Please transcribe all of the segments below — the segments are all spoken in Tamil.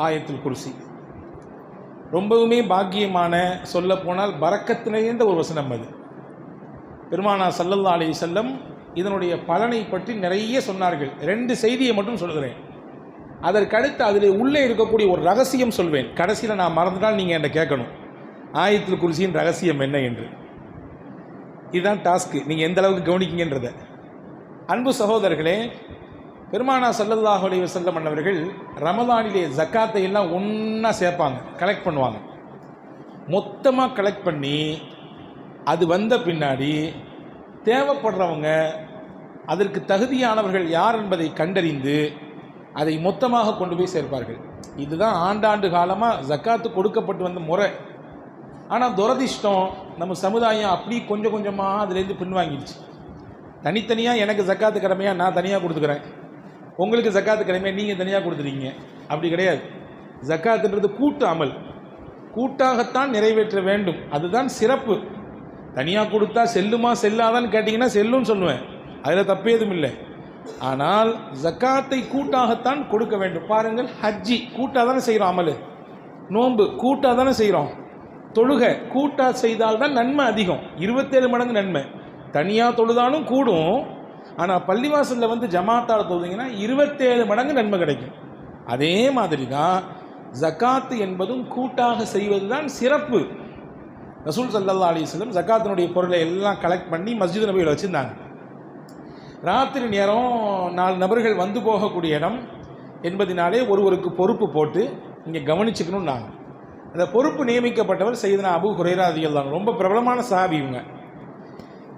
ஆயத்துல் குர்சி. ரொம்பவுமே பாக்கியமான, சொல்ல போனால் பரக்கத்து நிறைந்த ஒரு வசனம் அது. பெருமானார் ஸல்லல்லாஹு அலைஹி வஸல்லம் இதனுடைய பலனை பற்றி நிறைய சொன்னார்கள். 2 செய்தியை மட்டும் சொல்கிறேன். அதற்கடுத்து அதில் உள்ளே இருக்கக்கூடிய ஒரு ரகசியம் சொல்வேன். கடைசியில் நான் மறந்துட்டால் நீங்கள் என்கிட்ட கேட்கணும், ஆயத்துல் குர்சியின் ரகசியம் என்ன என்று. இதுதான் டாஸ்க்கு, நீங்கள் எந்த அளவுக்கு கவனிக்கிங்கன்றதை. அன்பு சகோதரர்களே, பெருமானார் ஸல்லல்லாஹு அலைஹி வஸல்லம் அன்னவர்கள் ரமலானிலே ஜக்காத்தை எல்லாம் ஒன்றா சேர்ப்பாங்க, கலெக்ட் பண்ணுவாங்க. மொத்தமாக கலெக்ட் பண்ணி அது வந்த பின்னாடி தேவைப்படுறவங்க, அதற்கு தகுதியானவர்கள் யார் என்பதை கண்டறிந்து அதை மொத்தமாக கொண்டு போய் சேர்ப்பார்கள். இதுதான் ஆண்டாண்டு காலமாக ஜக்காத்து கொடுக்கப்பட்டு வந்த முறை. ஆனால் துரதிஷ்டம், நம்ம சமுதாயம் அப்படி கொஞ்சம் கொஞ்சமாக அதுலேருந்து பின்வாங்கிடுச்சு. தனித்தனியாக எனக்கு ஜக்காத்து கடமையாக நான் தனியாக கொடுத்துக்கிறேன், உங்களுக்கு ஜக்காத்து கடமையாக நீங்கள் தனியாக கொடுத்துறீங்க. அப்படி கிடையாது. ஜக்காத்துன்றது கூட்டு அமல், கூட்டாகத்தான் நிறைவேற்ற வேண்டும். அதுதான் சிறப்பு. தனியாக கொடுத்தா செல்லுமா செல்லாதான்னு கேட்டிங்கன்னா செல்லுன்னு சொல்லுவேன், அதில் தப்பு எதுவும் இல்லை. ஆனால் ஜக்காத்தை கூட்டாகத்தான் கொடுக்க வேண்டும். பாருங்கள், ஹஜ்ஜி கூட்டாக தானே செய்கிறோம், அமல் நோன்பு கூட்டாக தானே செய்கிறோம், தொழுகை கூட்டாக செய்தால்தான் நன்மை அதிகம், 27 மடங்கு நன்மை. தனியாக தொழுதாலும் கூடும், ஆனால் பள்ளிவாசலில் வந்து ஜமாத்தால் தொழுதிங்கன்னா 27 மடங்கு நன்மை கிடைக்கும். அதே மாதிரி தான் ஜக்காத்து என்பதும் கூட்டாக செய்வது தான் சிறப்பு. ரசூல் ஸல்லல்லாஹு அலைஹி வஸல்லம் ஜக்காத்தினுடைய பொருளை எல்லாம் கலெக்ட் பண்ணி மஸ்ஜித் நபியில் வச்சுருந்தாங்க. ராத்திரி நேரம் 4 நபர்கள் வந்து போகக்கூடிய இடம் என்பதினாலே ஒருவருக்கு பொறுப்பு போட்டு இங்கே கவனிச்சுக்கணும். நாங்கள் அந்த பொறுப்பு நியமிக்கப்பட்டவர் சையதுனா அபூ ஹுரைரா ரலியல்லாஹு அன்ஹு. ரொம்ப பிரபலமான சஹாபி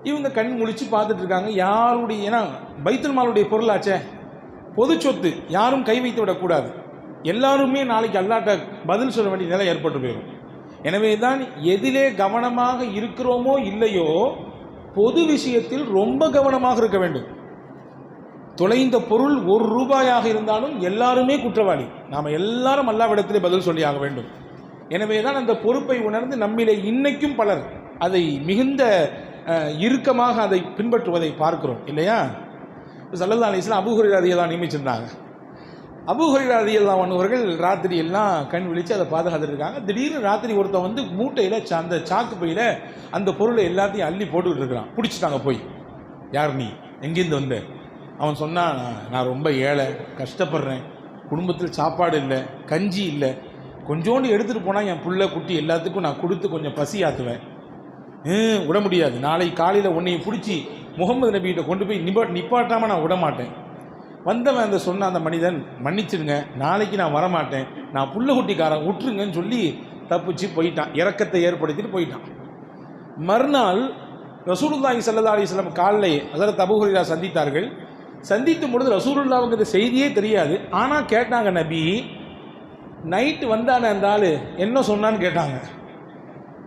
இவங்க கண் முழிச்சு பார்த்துட்டு இருக்காங்க. யாருடைய, ஏன்னா பைத்துல் மாலுடைய பொருளாச்சே, பொது சொத்து, யாரும் கை வைத்து விடக்கூடாது. எல்லாருமே நாளைக்கு அல்லாஹ்ட்ட பதில் சொல்ல வேண்டிய நிலை ஏற்பட்டு போயிடும். எனவே தான் எதிலே கவனமாக இருக்கிறோமோ இல்லையோ, பொது விஷயத்தில் ரொம்ப கவனமாக இருக்க வேண்டும். தொலைந்த பொருள் 1 ரூபாயாக இருந்தாலும் எல்லாருமே குற்றவாளி. நாம் எல்லாரும் அல்லாஹ்விடத்திலே பதில் சொல்லியாக வேண்டும். எனவே தான் அந்த பொறுப்பை உணர்ந்து நம்மிலே இன்னைக்கும் பலர் அதை மிகுந்த இறுக்கமாக அதை பின்பற்றுவதை பார்க்கிறோம், இல்லையா? ஸல்லல்லாஹு அலைஹி வஸல்லம் அபூ ஹுரைரா ரலியல்லாஹு நியமிச்சிருந்தாங்க. அபூ ஹுரைரா ரலியல்லாஹு அவர்கள் ராத்திரி எல்லாம் கண் விழித்து அதை பாதுகாத்துட்டு இருக்காங்க. திடீர்னு ராத்திரி ஒருத்தன் வந்து மூட்டையில் அந்த சாக்கு பையில் அந்த பொருளை எல்லாத்தையும் அள்ளி போட்டுக்கிட்டு இருக்கிறான். பிடிச்சிட்டாங்க போய். யார் நீ, எங்கேருந்து வந்த? அவன் சொன்னான், நான் ரொம்ப ஏழை, கஷ்டப்படுறேன், குடும்பத்தில் சாப்பாடு இல்லை, கஞ்சி இல்லை, கொஞ்சோண்டு எடுத்துகிட்டு போனால் என் புள்ள குட்டி எல்லாத்துக்கும் நான் கொடுத்து கொஞ்சம் பசி ஆற்றுவேன். விட முடியாது, நாளை காலையில் உன்னையை பிடிச்சி முகமது நபிகிட்ட கொண்டு போய் நிப்பாட்டாமல் நான் விட மாட்டேன். வந்தவன் அந்த சொன்ன அந்த மனிதன், மன்னிச்சிடுங்க, நாளைக்கு நான் வரமாட்டேன், நான் புள்ள குட்டிக்காரன், விட்டுருங்கன்னு சொல்லி தப்பிச்சு போயிட்டான். இரக்கத்தை ஏற்படுத்திட்டு போயிட்டான். மறுநாள் ரசூலுல்லாஹி ஸல்லல்லாஹு அலைஹி வஸல்லம் காலைலே ஹஸரத் அபூ ஹுரைரா சந்தித்தார்கள். சந்திக்கும் பொழுது ரசூலுல்லாஹ்வுக்கு இந்த செய்தியே தெரியாது. ஆனால் கேட்டாங்க, நபி நைட்டு வந்தானே அந்த ஆள் என்ன சொன்னான்னு கேட்டாங்க.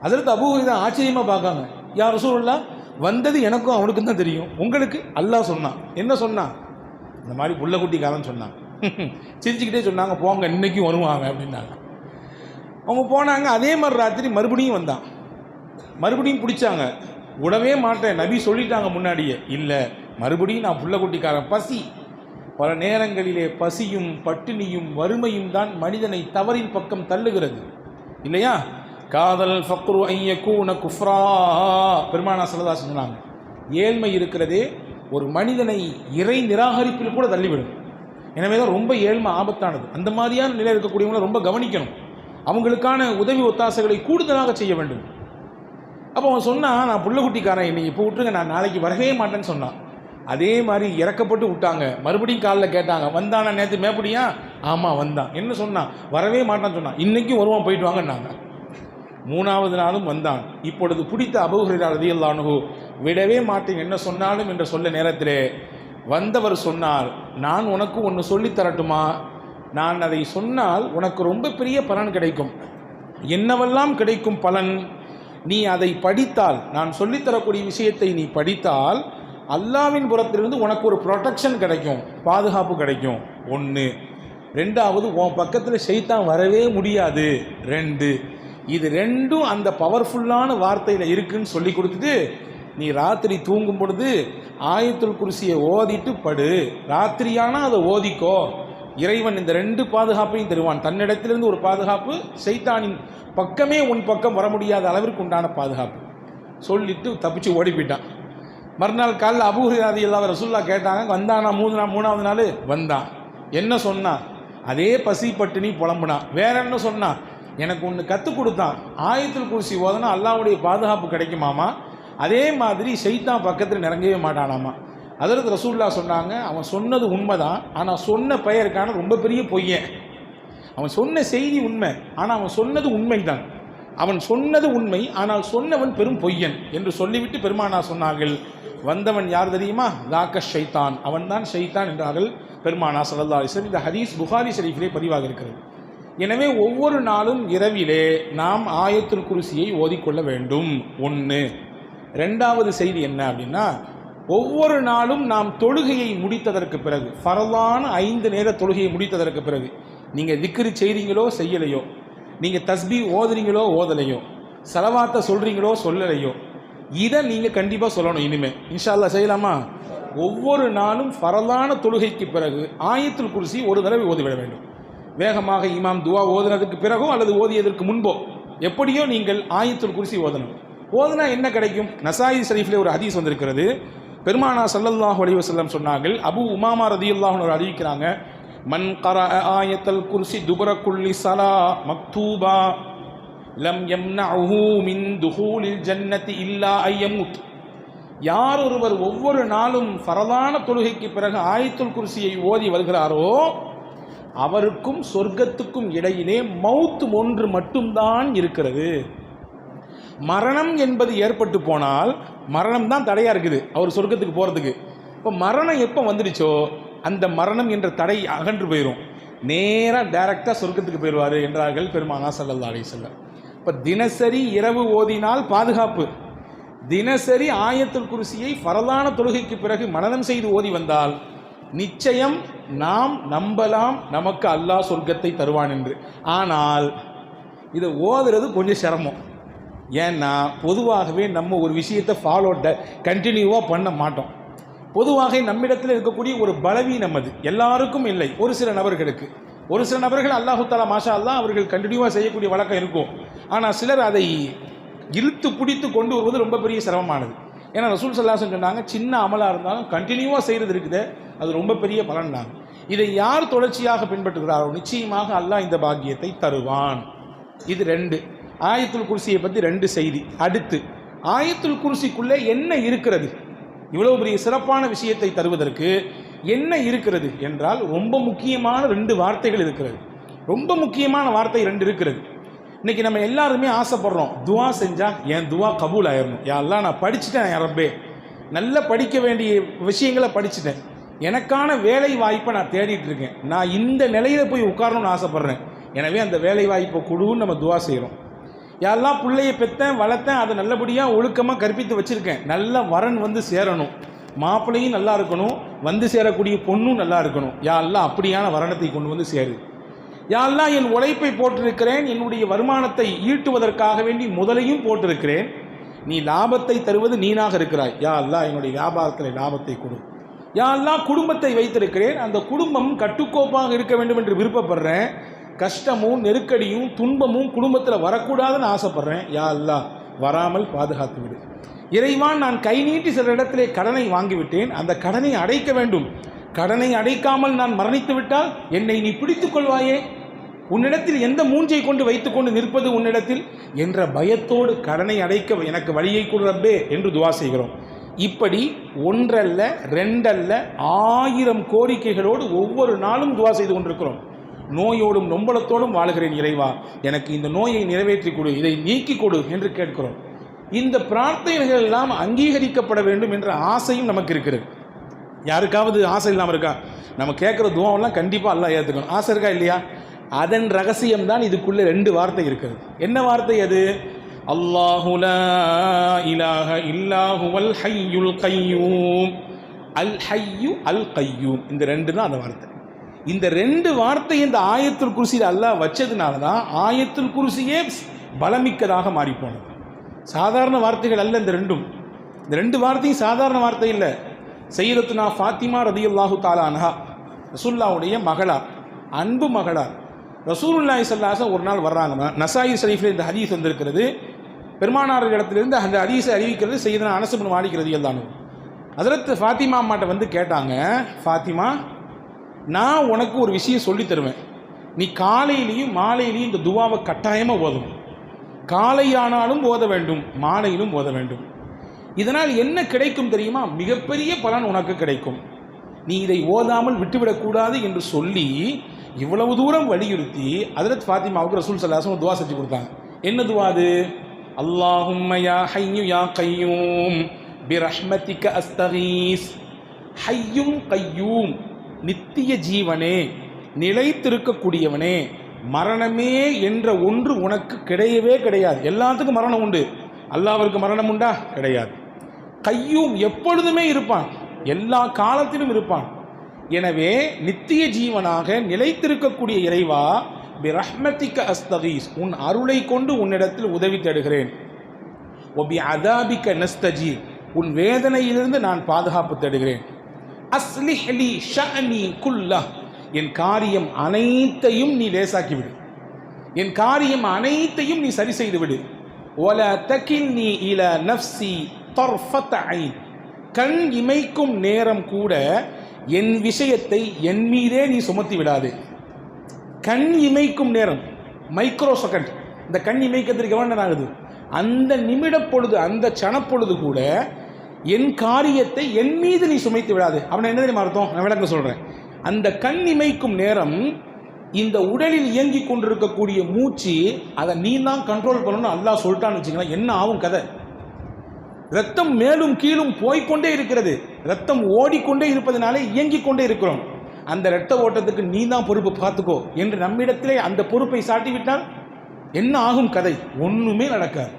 ஹஸரத் அபூ ஹுரைரா ஆச்சரியமாக பார்க்காங்க. யா ரசூலுல்லாஹ், வந்தது எனக்கும் அவனுக்கும் தான் தெரியும், உங்களுக்கு அல்லாஹ் சொன்னான். என்ன சொன்னான்? இந்த மாதிரி புள்ள குட்டிக்காரன் சொன்னாங்க. சிரிச்சுக்கிட்டே சொன்னாங்க, போங்க இன்னைக்கும் வருவாங்க அப்படின்னாங்க. அவங்க போனாங்க. அதே மாதிரி ராத்திரி மறுபடியும் வந்தான். மறுபடியும் பிடிச்சாங்க. விடவே மாட்டேன், நபி சொல்லிட்டாங்க முன்னாடியே. இல்லை, மறுபடியும் நான் புள்ள குட்டிக்காரன். பசி, பல நேரங்களிலே பசியும் பட்டினியும் வறுமையும் தான் மனிதனை தவறின் பக்கம் தள்ளுகிறது, இல்லையா? காதல் ஃபக்ரு ஐயக்கூன குஃப்ரா, பெருமானார் ஸல்லல்லாஹு அலைஹி வஸல்லம் சொன்னாங்க. ஏழ்மை இருக்கிறதே ஒரு மனிதனை இறை நிராகரிப்பில் கூட தள்ளிவிடும். எனவே தான் ரொம்ப ஏழ்மை ஆபத்தானது. அந்த மாதிரியான நிலை இருக்கக்கூடியவங்களை ரொம்ப கவனிக்கணும். அவங்களுக்கான உதவி ஒத்தாசைகளை கூடுதலாக செய்ய வேண்டும். அப்போ அவன் சொன்னான், நான் புள்ள குட்டிக்காரன், என்னை இப்போ விட்டுருங்க, நான் நாளைக்கு வரவே மாட்டேன்னு சொன்னான். அதே மாதிரி இறக்கப்பட்டு விட்டாங்க. மறுபடியும் காலில் கேட்டாங்க, வந்தானா நேற்று மேப்படியா? ஆமாம் வந்தான். என்ன சொன்னான்? வரவே மாட்டான்னு சொன்னான். இன்றைக்கும் வருவான், போயிட்டு வாங்கன்னாங்க. 3வது நாளும் வந்தான். இப்பொழுது பிடித்த அபூ ஹுரைரா ரலியல்லாஹு அன்ஹு, விடவே மாட்டேன் என்ன சொன்னாலும் என்று சொல்ல நேரத்திலே வந்தவர் சொன்னார், நான் உனக்கு ஒன்று சொல்லித் தரட்டுமா? நான் அதை சொன்னால் உனக்கு ரொம்ப பெரிய பலன் கிடைக்கும். என்னவெல்லாம் கிடைக்கும் பலன்? நீ அதை படித்தால், நான் சொல்லித்தரக்கூடிய விஷயத்தை நீ படித்தால் அல்லாஹ்வின் புறத்திலிருந்து உனக்கு ஒரு ப்ரொடெக்ஷன் கிடைக்கும், பாதுகாப்பு கிடைக்கும். 1. 2வது, உன் பக்கத்தில் ஷைத்தான் வரவே முடியாது. 2. இது 2ம் அந்த பவர்ஃபுல்லான வார்த்தையில் இருக்குன்னு சொல்லி கொடுத்துட்டு, நீ ராத்திரி தூங்கும் பொழுது ஆயத்துல் குர்சியை ஓதிட்டு படு. ராத்திரியானா அதை ஓதிக்கோ, இறைவன் இந்த ரெண்டு பாதுகாப்பையும் தருவான். தன்னிடத்திலிருந்து ஒரு பாதுகாப்பு, ஷைத்தானின் பக்கமே உன் பக்கம் வர முடியாத அளவிற்கு உண்டான பாதுகாப்பு சொல்லிட்டு தப்பிச்சு ஓடி போயிட்டான். மறுநாள் காலையில் அபூ ஹுரைரா ரலியல்லாஹு அன்ஹு ரசூலுல்லாஹ் கேட்டாங்க, வந்தானா? மூணாவது நாள் வந்தான். என்ன சொன்னான்? அதே பசி பட்டினி புலம்புனான். வேற என்ன சொன்னான்? எனக்கு ஒன்று கற்றுக் கொடுத்தான், ஆயத்துல் குர்சி ஓதனா அல்லாஹ்வுடைய பாதுகாப்பு கிடைக்குமாமா, அதே மாதிரி ஷைத்தான் பக்கத்தில் நெருங்கவே மாட்டானாமா. அதற்கு ரசூலுல்லாஹ் சொன்னாங்க, அவன் சொன்னது உண்மைதான், ஆனால் சொன்ன பெயருக்கான ரொம்ப பெரிய பொய்யன். அவன் சொன்ன செய்தி உண்மை, ஆனால் அவன் சொன்னது உண்மைதான். அவன் சொன்னது உண்மை, ஆனால் சொன்னவன் பெரும் பொய்யன் என்று சொல்லிவிட்டு பெருமானார் சொன்னார்கள், வந்தவன் யார் தெரியுமா? லாக்க ஷைத்தான், அவன்தான் ஷைத்தான் என்றார்கள் பெருமானார் ஸல்லல்லாஹு அலைஹி வஸல்லம். இந்த ஹதீஸ் புகாரி ஷரீஃபிலே பதிவாக இருக்கிறது. எனவே ஒவ்வொரு நாளும் இரவிலே நாம் ஆயத்துல் குர்சியை ஓதிக்கொள்ள வேண்டும். ஒன்று. ரெண்டாவது செய்தி என்ன அப்படின்னா, ஒவ்வொரு நாளும் நாம் தொழுகையை முடித்ததற்கு பிறகு, ஃபரலான 5 நேர தொழுகையை முடித்ததற்கு பிறகு, நீங்கள் திக்ரு செய்கிறீங்களோ செய்யலையோ, நீங்கள் தஸ்பீ ஓதுறீங்களோ ஓதலையோ, ஸலவாத்தை சொல்கிறீங்களோ சொல்லலையோ, இதை நீங்கள் கண்டிப்பாக சொல்லணும். இனிமேல் இன்ஷா அல்லாஹ் செய்யலாமா? ஒவ்வொரு நாளும் ஃபரலான தொழுகைக்கு பிறகு ஆயத்துல் குர்சி ஒரு தடவை ஓதிவிட வேண்டும். வேகமாக இமாம் துவா ஓதுனதுக்கு பிறகோ அல்லது ஓதியதற்கு முன்போ எப்படியோ நீங்கள் ஆயத்துல் குர்சி ஓதணும். ஓதுனா என்ன கிடைக்கும்? நசாயி ஷரீஃபிலே ஒரு ஹதீஸ் வந்திருக்கிறது. பெருமானார் ஸல்லல்லாஹு அலைஹி வஸல்லம் சொன்னார்கள், அபூ உமாமா ரலியல்லாஹு அன்ஹு அறிவிக்கிறாங்க, மன் கரஅ ஆயத்துல் குர்சி துபர குல்லி ஸலா மக்தூபா லம் யம்னஉஹு மின் துஹூலில் ஜன்னதி இல்லா அய்யமுத். யார் ஒருவர் ஒவ்வொரு நாளும் ஃபரலான தொழுகைக்கு பிறகு ஆயத்துல் குர்சியை ஓதி வருகிறாரோ அவருக்கும் சொர்க்கத்துக்கும் இடையிலே மவுத் ஒன்று மட்டும்தான் இருக்கிறது. மரணம் என்பது ஏற்பட்டு போனால் மரணம் தான் தடையாக இருக்குது அவர் சொர்க்கத்துக்கு போகிறதுக்கு. இப்போ மரணம் எப்போ வந்துடுச்சோ அந்த மரணம் என்ற தடை அகன்று போயிடும், நேராக டைரக்டாக சொர்க்கத்துக்கு போயிடுவார் என்றார்கள் பெருமானார் ஸல்லல்லாஹு அலைஹி வஸல்லம். இப்போ தினசரி இரவு ஓதினால் பாதுகாப்பு, தினசரி ஆயத்துல் குர்சியை ஃபரலான தொழுகைக்கு பிறகு மனனம் செய்து ஓதி வந்தால் நிச்சயம் நாம் நம்பலாம் நமக்கு அல்லாஹ் சொர்க்கத்தை தருவான் என்று. ஆனால் இதை ஓதுறது கொஞ்சம் சிரமம். ஏன்னா பொதுவாகவே நம்ம ஒரு விஷயத்தை கண்டினியூவாக பண்ண மாட்டோம். பொதுவாக நம்மிடத்தில் இருக்கக்கூடிய ஒரு பலவீனம் அது, எல்லாருக்கும் இல்லை, ஒரு சில நபர்களுக்கு. ஒரு சில நபர்கள் அல்லாஹு தஆலா மாஷா அல்லாஹ் அவர்கள் கண்டினியூவாக செய்யக்கூடிய வழக்கம் இருக்கும். ஆனால் சிலர் அதை இழுத்து பிடித்து கொண்டு வருவது ரொம்ப பெரிய சிரமமானது. ஏன்னா ரசூல் ஸல்லல்லாஹு அலைஹி வஸல்லம் சொன்னாங்க, சின்ன அமலாக இருந்தாலும் கண்டினியூவாக செய்கிறது இருக்குது, அது ரொம்ப பெரிய பலன் தான். இதை யார் தொடர்ச்சியாக பின்பற்றுகிறாரோ நிச்சயமாக அல்லாஹ் இந்த பாக்கியத்தை தருவான். இது 2. ஆயத்துல் குர்சியை பற்றி 2 செய்தி. அடுத்து ஆயத்துல் குர்சிக்குள்ளே என்ன இருக்கிறது, இவ்வளவு பெரிய சிறப்பான விஷயத்தை தருவதற்கு என்ன இருக்கிறது என்றால் ரொம்ப முக்கியமான 2 வார்த்தைகள் இருக்கிறது. ரொம்ப முக்கியமான வார்த்தை 2 இருக்கிறது. இன்னைக்கு நம்ம எல்லாருமே ஆசைப்படுறோம், துவா செஞ்சால் என் துவா கபூல் ஆயிடணும். யா அல்லாஹ் நான் படிச்சுட்டேன், யா ரப்பே நல்லா படிக்க வேண்டிய விஷயங்களை படிச்சுட்டேன், எனக்கான வேலை வாய்ப்பை நான் தேடிட்டு இருக்கேன், நான் இந்த நிலையில போய் உட்காரணும்னு ஆசைப்படுறேன், எனவே அந்த வேலை வாய்ப்பை கொடுன்னு நம்ம துவா செய்கிறோம். யாரெல்லாம் பிள்ளையை பெற்றேன் வளர்த்தேன், அதை நல்லபடியாக ஒழுக்கமாக கற்பித்து வச்சுருக்கேன், நல்ல வரன் வந்து சேரணும், மாப்பிள்ளையும் நல்லா இருக்கணும், வந்து சேரக்கூடிய பொண்ணும் நல்லா இருக்கணும், யாரெல்லாம் அப்படியான வரணத்தை கொண்டு வந்து சேரு. யாரெல்லாம் என் உழைப்பை போட்டிருக்கிறேன், என்னுடைய வருமானத்தை ஈட்டுவதற்காக வேண்டி முதலையும் போட்டிருக்கிறேன், நீ லாபத்தை தருவது நீனாக இருக்கிறாய், யா அல்லாஹ் என்னுடைய வியாபாரத்தில் லாபத்தை கொடு. யா அல்லாஹ் குடும்பத்தை வைத்திருக்கிறேன், அந்த குடும்பம் கட்டுக்கோப்பாக இருக்க வேண்டும் என்று விருப்பப்படுறேன், கஷ்டமும் நெருக்கடியும் துன்பமும் குடும்பத்தில் வரக்கூடாதுன்னு ஆசைப்படுறேன், யா அல்லாஹ் வராமல் பாதுகாத்து விடு. இறைவான் நான் கை நீட்டி சில இடத்திலே கடனை வாங்கிவிட்டேன், அந்த கடனை அடைக்க வேண்டும், கடனை அடைக்காமல் நான் மரணித்து விட்டால் என்னை நீ பிடித்துக் கொள்வாயே, உன்னிடத்தில் எந்த மூஞ்சை கொண்டு வைத்துக்கொண்டு நிற்பது உன்னிடத்தில் என்ற பயத்தோடு கடனை அடைக்க எனக்கு வழியை கொடு ரப்பே என்று துவா செய்கிறோம். இப்படி ஒன்றல்ல 2 அல்ல 1000 கோரிக்கைகளோடு ஒவ்வொரு நாளும் துவா செய்து கொண்டிருக்கிறோம். நோயோடும் நொம்பலத்தோடும் வாழுகிறேன் இறைவா, எனக்கு இந்த நோயை நிறைவேற்றி கொடு, இதை நீக்கி கொடு என்று கேட்கிறோம். இந்த பிரார்த்தனைகள் எல்லாம் அங்கீகரிக்கப்பட வேண்டும் என்ற ஆசையும் நமக்கு இருக்கிறது. யாருக்காவது ஆசை இல்லாமல் இருக்கா? நம்ம கேட்குற துவாவெல்லாம் கண்டிப்பாக அல்லாஹ் ஏற்றுக்கணும், ஆசை இருக்கா இல்லையா? அதன் ரகசியம்தான் இதுக்குள்ளே 2 வார்த்தை இருக்கிறது. என்ன வார்த்தை அது? அல்லாஹு லா இலாஹ இல்லா ஹுவல் ஹய்யுல் கய்யூம், அல் ஹய்யு அல் கய்யூம், இந்த 2 தான் அந்த வார்த்தை. இந்த 2 வார்த்தை இந்த ஆயத்துல் குர்சியில் அல்லாஹ் வச்சதுனால தான் ஆயத்துல் குர்சியே பலமிக்கதாக மாறிப்போனது. சாதாரண வார்த்தைகள் அல்ல இந்த 2ம். இந்த 2 வார்த்தையும் சாதாரண வார்த்தை இல்லை. சையதத்துனா ஃபாத்திமா ரலியல்லாஹு தஆலா அன்ஹா, ரசூலுல்லாஹ்வுடைய மகளா, அன்பு மகளார். ரசூலுல்லாஹி ஸல்லல்லாஹு அலைஹி வஸல்லம் ஒரு நாள் வர்றாங்க. நசாயி ஷரீஃபில் இந்த ஹதீஸ் வந்திருக்கிறது. பெருமானார் இடத்திலிருந்து அந்த ஹதீஸை அறிவிக்கிறது செய்தனா அனஸ் இப்னு மாலிக் ரலியல்லாஹு அன்ஹு. ஹஜ்ரத் ஃபாத்திமா அம்மாட்ட வந்து கேட்டாங்க, ஃபாத்திமா, நான் உனக்கு ஒரு விஷயம் சொல்லி தருவேன். நீ காலையிலையும் மாலையிலையும் இந்த துவாவை கட்டாயமாக ஓதணும். காலையானாலும் ஓத வேண்டும், மாலையிலும் ஓத வேண்டும். இதனால் என்ன கிடைக்கும் தெரியுமா? மிகப்பெரிய பலன் உனக்கு கிடைக்கும். நீ இதை ஓதாமல் விட்டுவிடக்கூடாது என்று சொல்லி இவ்வளவு தூரம் வலியுறுத்தி ஹஜ்ரத் ஃபாத்திமாவுக்கு ரசூல் ஸல்லல்லாஹு அலைஹி வஸல்லம் துவா செஞ்சு கொடுத்தாங்க. என்ன துவா அது? அல்லாஹும்ம யா ஹய்யு யா கய்யூம் பிரஹ்மதிக அஸ்தகீஸ். ஹய்யும் கய்யூம், நித்திய ஜீவனே, நிலைத்திருக்கக்கூடியவனே, மரணமே என்ற ஒன்று உனக்கு கிடையவே கிடையாது. எல்லாத்துக்கும் மரணம் உண்டு, அல்லாஹ்விற்கு மரணம் உண்டா? கிடையாது. கய்யூம், எப்பொழுதுமே இருப்பான், எல்லா காலத்திலும் இருப்பான். எனவே நித்திய ஜீவனாக நிலைத்திருக்கக்கூடிய இறைவா, பிரஹ்மதிக அஸ்தகீஸ், உன் அருளை கொண்டு உன்னிடத்தில் உதவி தேடுகிறேன். ஒபி அதாபிக நஸ்தஜீர், உன் வேதனையிலிருந்து நான் பாதுகாப்பு தேடுகிறேன். அஸ்லிஹ் லி ஷஅனி குல்லஹ், என் காரியம் அனைத்தையும் நீ லேசாக்கிவிடு, என் காரியம் அனைத்தையும் நீ சரி செய்து விடு. வலா தகில்னி இலா நஃப்ஸி தர்ஃபத ஐன், கண் இமைக்கும் நேரம் கூட என் விஷயத்தை என் மீதே நீ சுமத்தி விடாது. கண் இமைக்கும் நேரம், மைக்ரோ செகண்ட், இந்த கண் இமைக்கிறதுக்கு எவ்வளோ நேரம் ஆகுது? அந்த நிமிட பொழுது, அந்த சனப்பொழுது கூட என் காரியத்தை என் மீது நீ சுமைத்து விடாது. அப்படின்னா என்ன தெரியுமா அர்த்தம்? நான் விளக்க சொல்கிறேன். அந்த கண் இமைக்கும் நேரம் இந்த உடலில் இயங்கி கொண்டிருக்கக்கூடிய மூச்சு, அதை நீ தான் கண்ட்ரோல் பண்ணணும்னு அல்லாஹ் சொல்லிட்டான்னு வச்சுக்கலாம். என்ன ஆகும் கதை? ரத்தம் மேலும் கீழும் போய்கொண்டே இருக்கிறது, ரத்தம் ஓடிக்கொண்டே இருப்பதனாலே இயங்கிக் கொண்டே இருக்கிறோம். அந்த இரத்த ஓட்டத்துக்கு நீ தான் பொறுப்பு, பார்த்துக்கோ என்று நம்மிடத்திலே அந்த பொறுப்பை சாட்டிவிட்டால் என்ன ஆகும் கதை? ஒன்றுமே நடக்காது.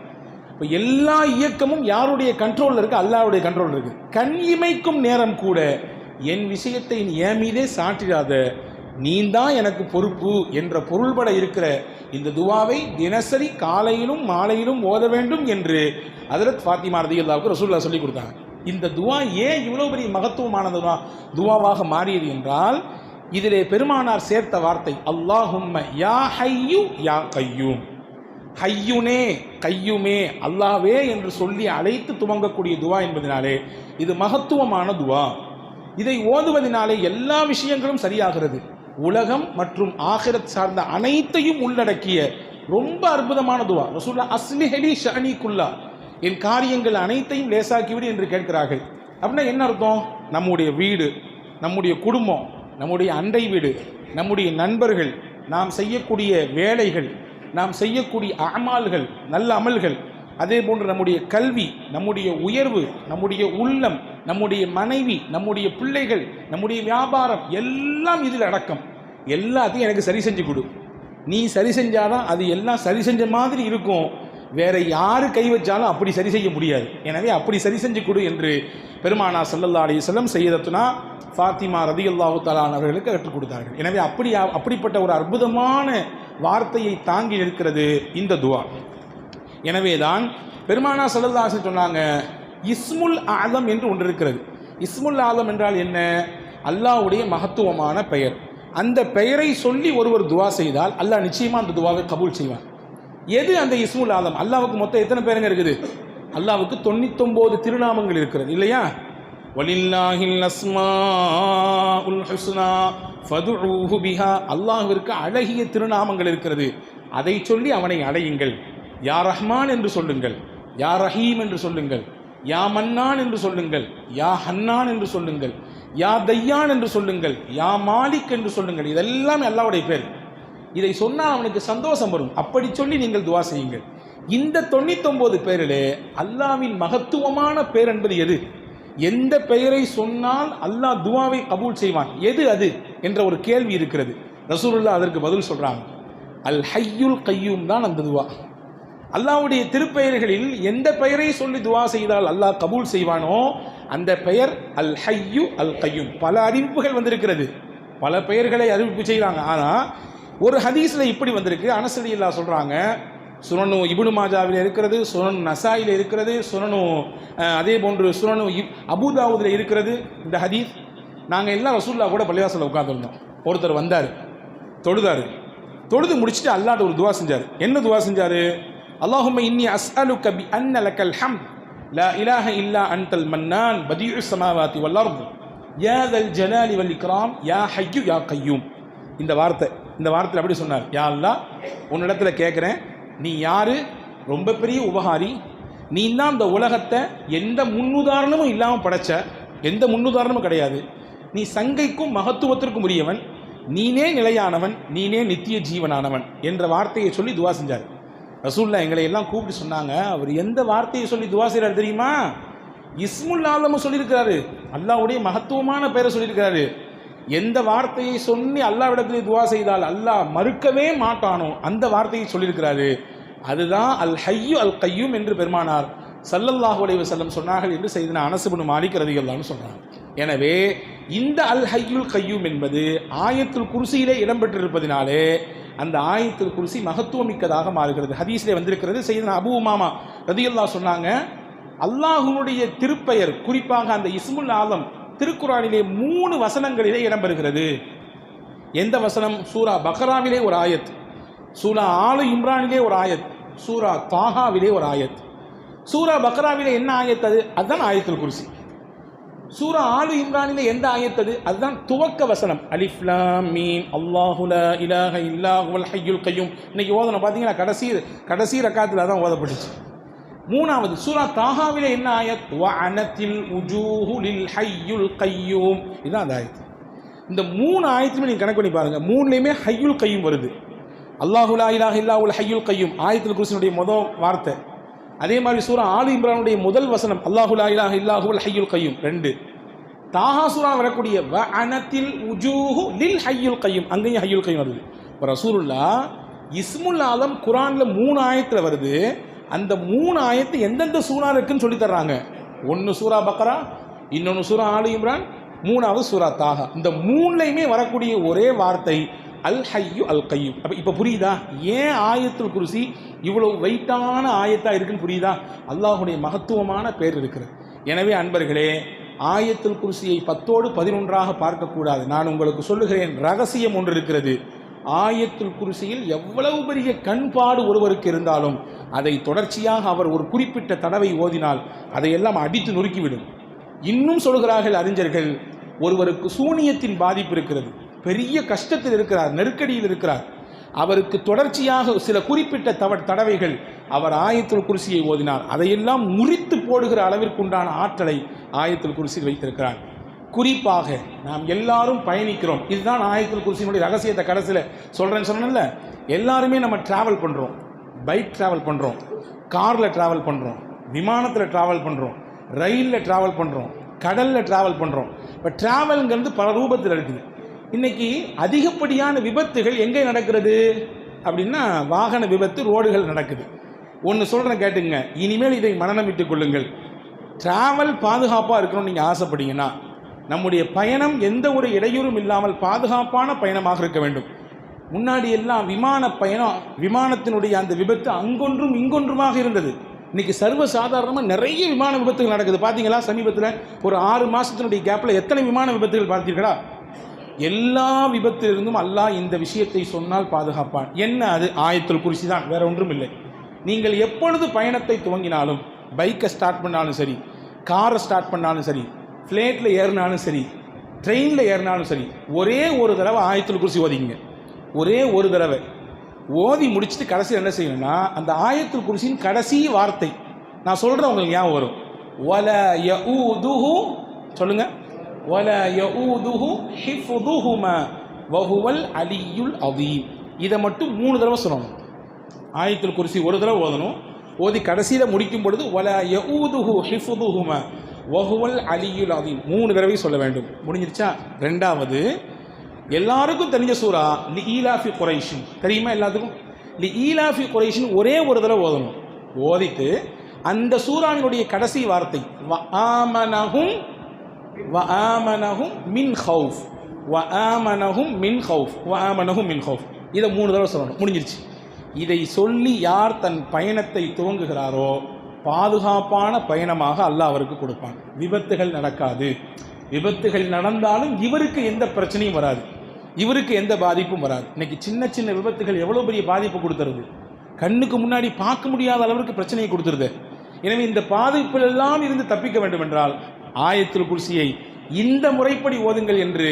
இப்போ எல்லா இயக்கமும் யாருடைய கண்ட்ரோலில் இருக்குது? அல்லாஹ்வுடைய கண்ட்ரோல் இருக்குது. கண் இமைக்கும் நேரம் கூட என் விஷயத்தை நீ என் மீதே சாட்டிடாத, நீ தான் எனக்கு பொறுப்பு என்ற பொருள்பட இருக்கிற இந்த துவாவை தினசரி காலையிலும் மாலையிலும் ஓத வேண்டும் என்று ஹஜ்ரத் ஃபாத்திமா ரலியல்லாஹு ரசூலுல்லாஹ் சொல்லி கொடுத்தாங்க. இந்த துவா ஏன் இவ்வளோ பெரிய மகத்துவமான துவாவாக மாறியது என்றால், இதிலே பெருமானார் சேர்த்த வார்த்தை அல்லாஹும்ம யா ஹய்யு யா கய்யூம். ஹய்யுனே, கையுமே, அல்லாவே என்று சொல்லி அழைத்து துவங்கக்கூடிய துவா என்பதனாலே இது மகத்துவமான துவா. இதை ஓதுவதனாலே எல்லா விஷயங்களும் சரியாகிறது. உலகம் மற்றும் ஆகிரத் சார்ந்த அனைத்தையும் உள்ளடக்கிய ரொம்ப அற்புதமான துவா. ரசூலுல்லாஹ் அஸ்லிஹ் லி ஷஅனி குல்லா, என் காரியங்கள் அனைத்தையும் லேசாக்கிவிடு என்று கேட்கிறார்கள். அப்படின்னா என்ன அர்த்தம்? நம்முடைய வீடு, நம்முடைய குடும்பம், நம்முடைய அண்டை வீடு, நம்முடைய நண்பர்கள், நாம் செய்யக்கூடிய வேலைகள், நாம் செய்யக்கூடிய அமால்கள், நல்ல அமல்கள், அதே போன்று நம்முடைய கல்வி, நம்முடைய உயர்வு, நம்முடைய உள்ளம், நம்முடைய மனைவி, நம்முடைய பிள்ளைகள், நம்முடைய வியாபாரம் எல்லாம் இதில் அடக்கம். எல்லாத்தையும் எனக்கு சரி செஞ்சு கொடு. நீ சரி செஞ்சாதான் அது எல்லாம் சரி செஞ்ச மாதிரி இருக்கும். வேற யாரு கை வச்சாலும் அப்படி சரி செய்ய முடியாது. எனவே அப்படி சரி செஞ்சு கொடு என்று பெருமானார் ஸல்லல்லாஹு அலைஹி வஸல்லம் சையதத்துனா ஃபாத்திமா ரலியல்லாஹு தஆலா அவர்களுக்கு கற்றுக் கொடுத்தார்கள். எனவே அப்படிப்பட்ட ஒரு அற்புதமான வார்த்தையை தாங்கி நிற்கிறது இந்த துவா. எனவே தான் பெருமானார் ஸல்லல்லாஹு அலைஹி வஸல்லம் சொன்னாங்க, இஸ்முல் ஆலம் என்று ஒன்று இருக்கிறது. இஸ்முல் ஆலம் என்றால் என்ன? அல்லாஹ்வுடைய மகத்துவமான பெயர். அந்த பெயரை சொல்லி ஒருவர் துவா செய்தால் அல்லாஹ் நிச்சயமாக அந்த துவாவை கபூல் செய்வான். எது அந்த இஸ்முல் ஆலம்? அல்லாஹ்வுக்கு மொத்தம் எத்தனை பேருங்க இருக்குது? அல்லாஹ்வுக்கு 99 திருநாமங்கள் இருக்கிறது இல்லையா? வலில்லாஹில் அஸ்மாஉல் ஹுஸ்னா ஃபதுஊஹு பிஹா, அல்லாஹ்விற்கு அழகிய திருநாமங்கள் இருக்கிறது, அதை சொல்லி அவனை அடையுங்கள். யா ரஹ்மான் என்று சொல்லுங்கள், யா ரஹீம் என்று சொல்லுங்கள், யா மன்னான் என்று சொல்லுங்கள், யா ஹன்னான் என்று சொல்லுங்கள், யா தையான் என்று சொல்லுங்கள், யா மாலிக் என்று சொல்லுங்கள். இதெல்லாம் அல்லாஹ்வுடைய பேர். இதை சொன்னால் அவனுக்கு சந்தோஷம் வரும். அப்படி சொல்லி நீங்கள் துவா செய்யுங்கள். இந்த 99 பேரிலே அல்லாஹ்வின் மகத்துவமான பேர் என்பது எது? எந்த பெயரை சொன்னால் அல்லாஹ் துவாவை கபூல் செய்வான், எது அது என்ற ஒரு கேள்வி இருக்கிறது. ரசூலுல்லாஹ் அதற்கு பதில் சொல்றாங்க, அல் ஹய்யுல் கய்யூம் தான் அந்த துவா. அல்லாஹ்வுடைய திருப்பெயர்களில் எந்த பெயரை சொல்லி துவா செய்தால் அல்லாஹ் கபூல் செய்வானோ அந்த பெயர் அல் ஹய்யு அல் கய்யூம். பல அறிவிப்புகள் வந்திருக்கிறது, பல பெயர்களை அறிவிப்பு செய்கிறாங்க. ஆனால் ஒரு ஹதீஸில் இப்படி வந்திருக்கு. அனஸ் ரலியல்லாஹு சொல்கிறாங்க, சுனனு இப்னு மாஜாவில் இருக்கிறது, சுனனு நசாயில் இருக்கிறது, சுனனு அதே போன்று சுனனு அபூதாவுதில் இருக்கிறது இந்த ஹதீஸ். நாங்கள் எல்லாம் ரசூலுல்லாஹ் கூட பள்ளிவாசலில் உட்கார்ந்துருந்தோம். ஒருத்தர் வந்தார், தொழுதாரு. தொழுது முடிச்சுட்டு அல்லாஹ்ட்ட ஒரு துவா செஞ்சார். என்ன துவா செஞ்சாரு? அல்லாஹும்ம இன்னி அஸ்அலுக பி அன்ன லக்கல் ஹம்த் லா இலாஹ இல்லா அன்தல் மன்னான் பதீஉஸ் ஸமாவாதி வல் அர்த் யா தல் ஜலாலி வல் இக்ராம் யா ஹய்யு யா கய்யூம். இந்த வார்த்தையில் அப்படி சொன்னார், யா அல்லாஹ், உன்னிடத்தில் கேட்குறேன், நீ யாரு? ரொம்ப பெரிய உபகாரி. நீ தான் இந்த உலகத்தை எந்த முன்னுதாரணமும் இல்லாமல் படைச்ச, எந்த முன்னுதாரணமும் கிடையாது. நீ சங்கைக்கும் மகத்துவத்திற்கும் உரியவன், நீனே நிலையானவன், நீனே நித்திய ஜீவனானவன் என்ற வார்த்தையை சொல்லி துவா செஞ்சார். ரசூலுல்லாஹ் எங்களை எல்லாம் கூப்பிட்டு சொன்னாங்க, அவர் எந்த வார்த்தையை சொல்லி துவா செய்கிறார் தெரியுமா? இஸ்முல் ஆலம் சொல்லியிருக்கிறாரு, அல்லாஹ்வுடைய மகத்துவமான பெயரை சொல்லியிருக்கிறாரு. எந்த வார்த்தையை சொல்லி அல்லாஹ்விடத்தில் துவா செய்தால் அல்லாஹ் மறுக்கவே மாட்டானோ அந்த வார்த்தையை சொல்லியிருக்கிறாரு. அதுதான் அல் ஹய்யு அல் கய்யூம் என்று பெருமானார் ஸல்லல்லாஹு அலைஹி வஸல்லம் சொன்னார்கள் என்று செய்தனா அனஸ் இப்னு மாலிக் ரலியல்லாஹு அன்ஹு சொல்றாங்க. எனவே இந்த அல் ஹய்யுல் கய்யூம் என்பது ஆயத்துல் குர்சியிலே இடம்பெற்றிருப்பதினாலே அந்த ஆயத்துல் குர்சி மகத்துவமிக்கதாக மாறுகிறது. ஹதீஸிலே வந்திருக்கிறது. செய்தனா அபூ உமாமா ரலியல்லாஹு சொன்னாங்க, அல்லாஹ்வுடைய திருப்பெயர் குறிப்பாக அந்த இஸ்முல் ஆலம் திருக்குர்ஆனிலே 3 வசனங்களிலே இடம்பெறுகிறது. எந்த வசனம்? சூரா பக்ராவிலே ஒரு ஆயத், சூரா ஆலு இம்ரானிலே ஒரு ஆயத், சூரா தாஹாவிலே ஒரு ஆயத். சூரா பக்ராவிலே என்ன ஆயத்? அதுதான் ஆயத்துல் குர்சி. சூரா ஆலு இம்ரானிலே எந்த ஆயத்? அதுதான் துவக்க வசனம். அலிஃப் லாம் மீம் அல்லாஹு லா இலாஹ இல்லா ஹுவல் ஹய்யுல் கய்யூம். இன்னைக்கு ஓதணும் பார்த்தீங்கன்னா கடைசி ரக்காத்தில் தான் ஓதப்பட்டுச்சு. 3வது சூரா தாஹாவிலே என்ன ஆயத்? வ அனத்தில் உஜூஹு லில் ஹய்யுல் கய்யூம். இதுதான் அந்த ஆயத். இந்த 3 ஆயத்துமே நீங்கள் கணக்கு பண்ணி பாருங்க, 3லையுமே ஹய்யுல் கய்யூம் வருது. அல்லாஹு லா இலாஹ இல்லா ஹுவல் ஹய்யுல் கய்யூம் ஆயத்துல் குர்சியினுடைய முதல் வார்த்தை. அதே மாதிரி சூரா ஆலு இம்ரானுடைய முதல் வசனம் அல்லாஹு லா இலாஹ இல்லா ஹுவல் ஹய்யுல் கய்யூம் 2. தாஹா சூரா வரக்கூடிய வ அனத்தில் உஜூஹு லில் ஹய்யுல் கய்யூம், அங்கேயும் ஹய்யுல் கய்யூம் வருது. இப்போ ரசூலுல்லாஹ் இஸ்முல் ஆலம் குர்ஆன்ல 3 ஆயத்தில் வருது. அந்த 3 ஆயத்து எந்தெந்த சூரா இருக்குன்னு சொல்லி தர்றாங்க. 1 சூரா பக்ரா, இன்னொன்று சூரா ஆலு இம்ரான், 3வது சூரா தாஹா. இந்த 3லையுமே வரக்கூடிய ஒரே வார்த்தை அல் ஹய்யு அல் கய்யூம். அப்போ இப்போ புரியுதா ஏன் ஆயத்துல் குர்சி இவ்வளவு வெயிட்டான ஆயத்தாக இருக்குன்னு? புரியுதா? அல்லாஹுடைய மகத்துவமான பேர் இருக்கிறது. எனவே அன்பர்களே, ஆயத்துல் குர்சியை 10ஓடு 11ஆக பார்க்கக்கூடாது. நான் உங்களுக்கு சொல்லுகிறேன், ரகசியம் ஒன்று இருக்கிறது. ஆயத்துல் குர்சியில் எவ்வளவு பெரிய கண்பாடு ஒருவருக்கு இருந்தாலும் அதை தொடர்ச்சியாக அவர் ஒரு குறிப்பிட்ட தடவை ஓதினால் அதையெல்லாம் அடித்து நொறுக்கிவிடும். இன்னும் சொல்கிறார்கள் அறிஞர்கள், ஒருவருக்கு சூனியத்தின் பாதிப்பு இருக்கிறது, பெரிய கஷ்டத்தில் இருக்கிறார், நெருக்கடியில் இருக்கிறார், அவருக்கு தொடர்ச்சியாக சில குறிப்பிட்ட தடவைகள் அவர் ஆயத்துல் குர்சியை ஓதினார், அதையெல்லாம் முறித்து போடுகிற அளவிற்குண்டான ஆற்றலை ஆயத்துல் குர்சியில் வைத்திருக்கிறார். குறிப்பாக நாம் எல்லாரும் பயணிக்கிறோம். இதுதான் ஆயத்துல் குர்சியினுடைய ரகசியத்தை கடைசியில் சொல்கிறேன்னு சொன்னேன்ல. எல்லாருமே நம்ம ட்ராவல் பண்ணுறோம், பைக் ட்ராவல் பண்ணுறோம், காரில் ட்ராவல் பண்ணுறோம், விமானத்தில் ட்ராவல் பண்ணுறோம், ரயிலில் ட்ராவல் பண்ணுறோம், கடலில் ட்ராவல் பண்ணுறோம். இப்போ ட்ராவலுங்கிறது பல ரூபத்தில் இருக்குது. இன்றைக்கி அதிகப்படியான விபத்துகள் எங்கே நடக்கிறது அப்படின்னா வாகன விபத்து, ரோடுகள் நடக்குது. ஒன்று சொல்கிறேன் கேட்டுங்க, இனிமேல் இதை மனனம் விட்டுக் கொள்ளுங்கள். ட்ராவல் பாதுகாப்பாக இருக்கணும்னு நீங்கள் ஆசைப்பட்டீங்கன்னா நம்முடைய பயணம் எந்த ஒரு இடையூறும் இல்லாமல் பாதுகாப்பான பயணமாக இருக்க வேண்டும். முன்னாடி எல்லாம் விமான பயணம், விமானத்தினுடைய அந்த விபத்து அங்கொன்றும் இங்கொன்றுமாக இருந்தது. இன்றைக்கி சர்வசாதாரணமாக நிறைய விமான விபத்துகள் நடக்குது. பார்த்தீங்களா? சமீபத்தில் ஒரு 6 மாதத்தினுடைய கேப்பில் எத்தனை விமான விபத்துகள் பார்த்தீர்களா? எல்லா விபத்திலிருந்தும் அல்லாஹ் இந்த விஷயத்தை சொன்னால் பாதுகாப்பான். என்ன? அது ஆயத்துல் குர்சி தான், வேற ஒன்றும் இல்லை. நீங்கள் எப்பொழுது பயணத்தை துவங்கினாலும், பைக்கை ஸ்டார்ட் பண்ணாலும் சரி, காரை ஸ்டார்ட் பண்ணாலும் சரி, ஃப்ளைட்டில் ஏறினாலும் சரி, ட்ரெயினில் ஏறினாலும் சரி, ஒரே ஒரு தடவை ஆயத்துல் குர்சி ஓதிங்க. ஒரே ஒரு தடவை ஓதி முடிச்சுட்டு கடைசியில் என்ன செய்யணும்னா, அந்த ஆயத்துல் குர்சியின் கடைசி வார்த்தை நான் சொல்கிறேன், உங்களுக்கு ஞாபகம் வரும். வல யஊதுஹு, சொல்லுங்க, வல யஊதுஹு ஹிஃபுதுஹுமா வஹுவல் அலியுல் அதீம். இதை மட்டும் 3 தடவை சொல்லணும். ஆயத்துல் குர்சி ஒரு தடவை ஓதணும். ஓதி கடைசியில் முடிக்கும் பொழுது வல யஊதுஹு ஹிஃபுதுஹுமா வஹுவல் அலியுல் அதீம் 3 தடவை சொல்ல வேண்டும். முடிஞ்சிருச்சா? 2வது, எல்லாருக்கும் தெரிஞ்ச சூரா லி ஈலாஃபி குரைஷின், தெரியுமா எல்லாத்துக்கும்? லி ஈலாஃபி குரைஷின் ஒரே ஒரு தடவை ஓதணும். ஓதிட்டு அந்த சூராவினுடைய கடைசி வார்த்தை வ ஆமனஹும் மின் ஹவுஃப், வ ஆமனஹும் மின் ஹவுஃப், வ ஆமனஹும் மின் ஹவுஃப், இதை 3 தடவை சொல்லணும். முடிஞ்சிருச்சு. இதை சொல்லி யார் தன் பயணத்தை துவங்குகிறாரோ பாதுகாப்பான பயணமாக அல்லாஹ் அவருக்கு கொடுப்பான். விபத்துகள் நடக்காது. விபத்துகள் நடந்தாலும் இவருக்கு எந்த பிரச்சனையும் வராது. இவருக்கு எந்த பாதிப்பும் வராது. இன்னைக்கு சின்ன சின்ன விபத்துகள் எவ்வளோ பெரிய பாதிப்பு கொடுத்துருது, கண்ணுக்கு முன்னாடி பார்க்க முடியாத அளவிற்கு பிரச்சனையை கொடுத்துருது. எனவே இந்த பாதிப்பிலெல்லாம் இருந்து தப்பிக்க வேண்டும் என்றால் ஆயத்துல் குர்சியை இந்த முறைப்படி ஓதுங்கள் என்று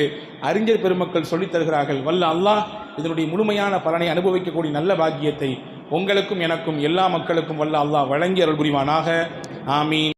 அறிஞர் பெருமக்கள் சொல்லித் தருகிறார்கள். வல்ல அல்லாஹ் இதனுடைய முழுமையான பலனை அனுபவிக்கக்கூடிய நல்ல பாக்கியத்தை உங்களுக்கும் எனக்கும் எல்லா மக்களுக்கும் வல்ல அல்லாஹ் வழங்கி அருள் புரிவானாக. ஆமீன்.